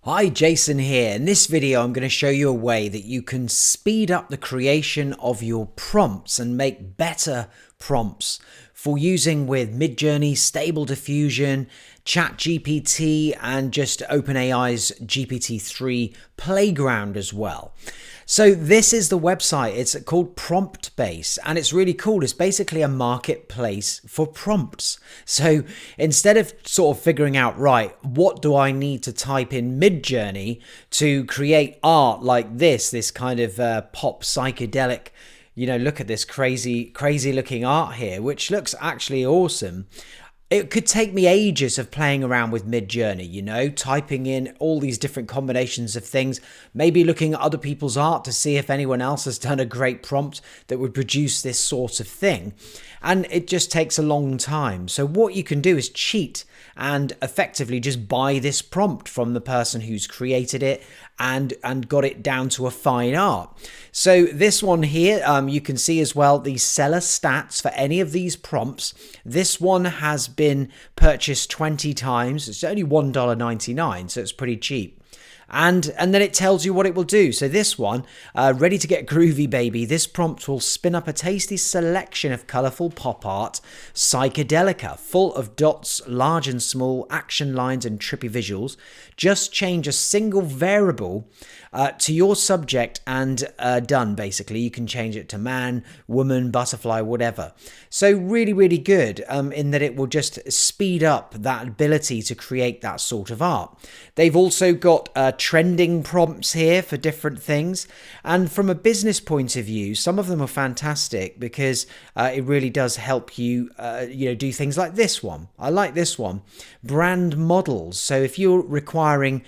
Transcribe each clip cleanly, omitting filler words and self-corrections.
Hi, Jason here. In this video, I'm going to show you a way that you can speed up the creation of your prompts and make better prompts for using with MidJourney, Stable Diffusion, Chat GPT, and just OpenAI's GPT-3 playground as well. So this is the website. It's called Prompt Base, and it's really cool. It's basically a marketplace for prompts. So instead of sort of figuring out, right, what do I need to type in MidJourney to create art like this kind of pop psychedelic, look at this crazy looking art here, which looks actually awesome. It could take me ages of playing around with MidJourney, typing in all these different combinations of things, maybe looking at other people's art to see if anyone else has done a great prompt that would produce this sort of thing. And it just takes a long time. So what you can do is cheat and effectively just buy this prompt from the person who's created it and got it down to a fine art. So this one here, you can see as well the seller stats for any of these prompts. This one has been purchased 20 times. It's only $1.99, so it's pretty cheap. And then it tells you what it will do. So this one, ready to get groovy, baby. This prompt will spin up a tasty selection of colourful pop art, psychedelica, full of dots, large and small, action lines and trippy visuals. Just change a single variable to your subject and done, basically. You can change it to man, woman, butterfly, whatever. So really, really good in that it will just speed up that ability to create that sort of art. They've also got trending prompts here for different things. And from a business point of view, some of them are fantastic because it really does help you, do things like this one. I like this one. Brand models. So if you're requiring,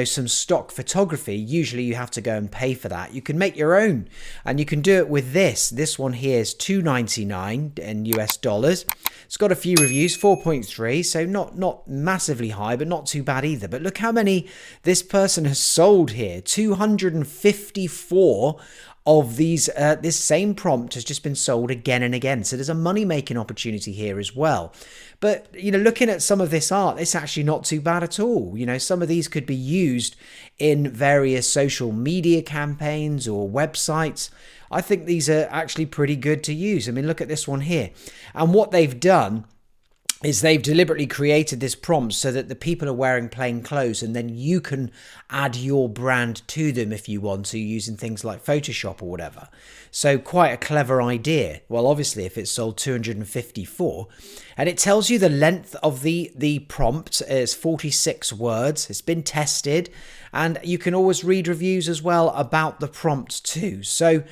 some stock photography, usually you have to go and pay for that. You can make your own and you can do it with this. This one here is $2.99 in US dollars. It's got a few reviews, 4.3, so not massively high, but not too bad either. But look how many this person has sold here. 254 of these. This same prompt has just been sold again and again. So there's a money-making opportunity here as well. But, looking at some of this art, it's actually not too bad at all. Some of these could be used in various social media campaigns or websites. I think these are actually pretty good to use. I mean, look at this one here. And what they've done is they've deliberately created this prompt so that the people are wearing plain clothes and then you can add your brand to them if you want to, using things like Photoshop or whatever. So quite a clever idea. Well, obviously, if it's sold 254, and it tells you the length of the prompt is 46 words. It's been tested, and you can always read reviews as well about the prompt too. So,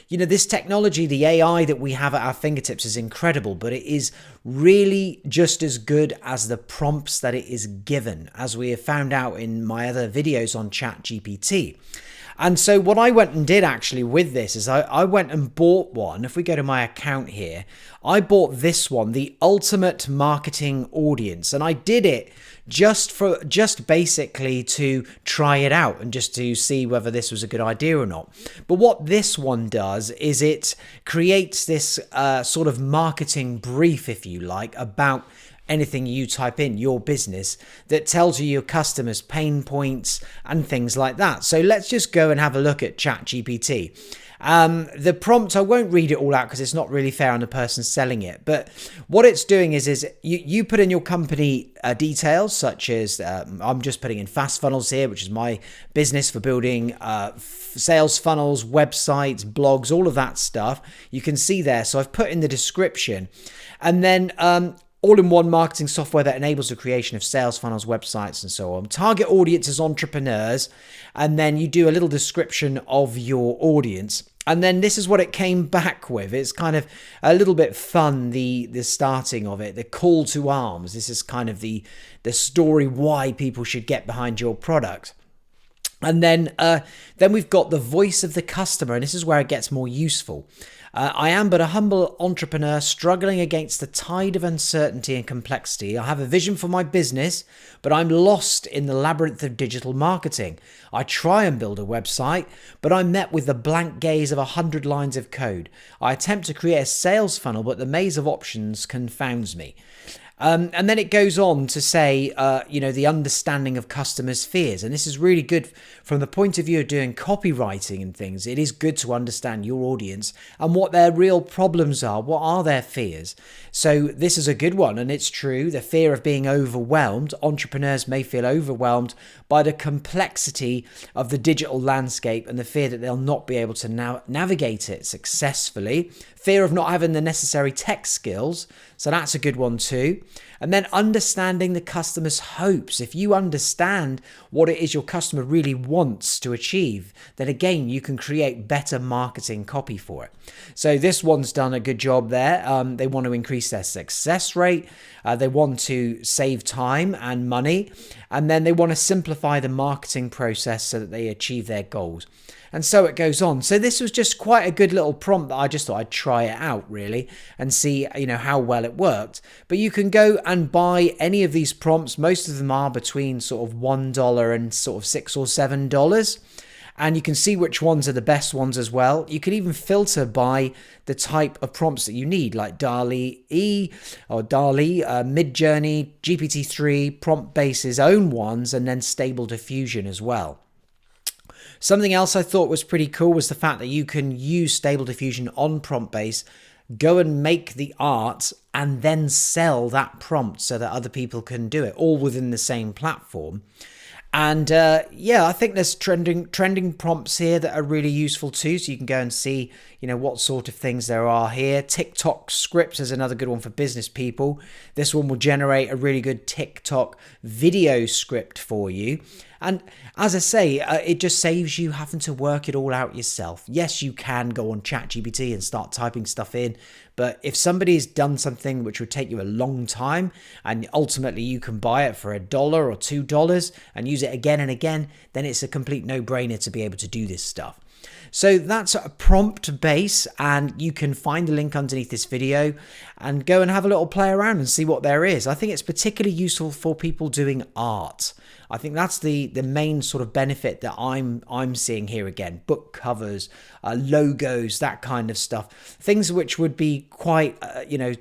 this technology, the AI that we have at our fingertips is incredible, but it is really just as good as the prompts that it is given, as we have found out in my other videos on Chat GPT. And so what I went and did actually with this is I went and bought one. If we go to my account here, I bought this one, the Ultimate Marketing Audience, and I did it just basically to try it out and just to see whether this was a good idea or not. But what this one does is it creates this sort of marketing brief, if you like, about anything you type in, your business, that tells you your customers' pain points and things like that. So let's just go and have a look at Chat GPT. The prompt, I won't read it all out because it's not really fair on the person selling it. But what it's doing is you put in your company details, such as I'm just putting in Fast Funnels here, which is my business for building sales funnels, websites, blogs, all of that stuff. You can see there. So I've put in the description, and then all-in-one marketing software that enables the creation of sales funnels, websites, and so on. Target audience is entrepreneurs, and then you do a little description of your audience. And then this is what it came back with. It's kind of a little bit fun, the starting of it, the call to arms. This is kind of the story why people should get behind your product. And then we've got the voice of the customer, and this is where it gets more useful. I am but a humble entrepreneur struggling against the tide of uncertainty and complexity. I have a vision for my business, but I'm lost in the labyrinth of digital marketing. I try and build a website, but I'm met with the blank gaze of 100 lines of code. I attempt to create a sales funnel, but the maze of options confounds me. And then it goes on to say, the understanding of customers' fears. And this is really good from the point of view of doing copywriting and things. It is good to understand your audience and what their real problems are. What are their fears? So this is a good one. And it's true. The fear of being overwhelmed. Entrepreneurs may feel overwhelmed by the complexity of the digital landscape and the fear that they'll not be able to navigate it successfully. Fear of not having the necessary tech skills. So that's a good one too. And then understanding the customer's hopes. If you understand what it is your customer really wants to achieve, then again, you can create better marketing copy for it. So this one's done a good job there. They want to increase their success rate. They want to save time and money. And then they want to simplify the marketing process so that they achieve their goals. And so it goes on. So this was just quite a good little prompt that I just thought I'd try it out really and see, how well it worked. But you can go and buy any of these prompts. Most of them are between sort of $1 and sort of $6 or $7. And you can see which ones are the best ones as well. You can even filter by the type of prompts that you need, like Dalle or Dalle, MidJourney, GPT-3, Prompt-Base's own ones, and then Stable Diffusion as well. Something else I thought was pretty cool was the fact that you can use Stable Diffusion on Prompt-Base, go and make the art, and then sell that prompt so that other people can do it, all within the same platform. And I think there's trending prompts here that are really useful too. So you can go and see, what sort of things there are here. TikTok scripts is another good one for business people. This one will generate a really good TikTok video script for you. And as I say, it just saves you having to work it all out yourself. Yes, you can go on Chat GPT and start typing stuff in. But if somebody's done something which would take you a long time and ultimately you can buy it for $1 or $2 and use it again and again, then it's a complete no-brainer to be able to do this stuff. So that's a prompt base, and you can find the link underneath this video and go and have a little play around and see what there is. I think it's particularly useful for people doing art. I think that's the main sort of benefit that I'm seeing here again. Book covers, logos, that kind of stuff. Things which would be quite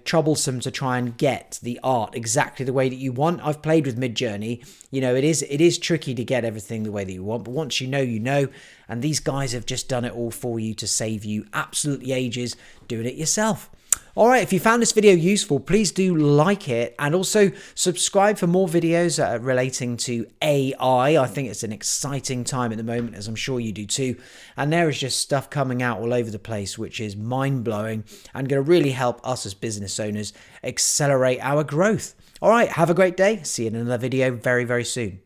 troublesome to try and get the art exactly the way that you want. I've played with MidJourney. It is tricky to get everything the way that you want, but once you know, and these guys have just done it all for you to save you absolutely ages doing it yourself. All right, if you found this video useful, please do like it and also subscribe for more videos relating to AI. I think it's an exciting time at the moment, as I'm sure you do too. And there is just stuff coming out all over the place, which is mind-blowing and going to really help us as business owners accelerate our growth. All right, have a great day. See you in another video very, very soon.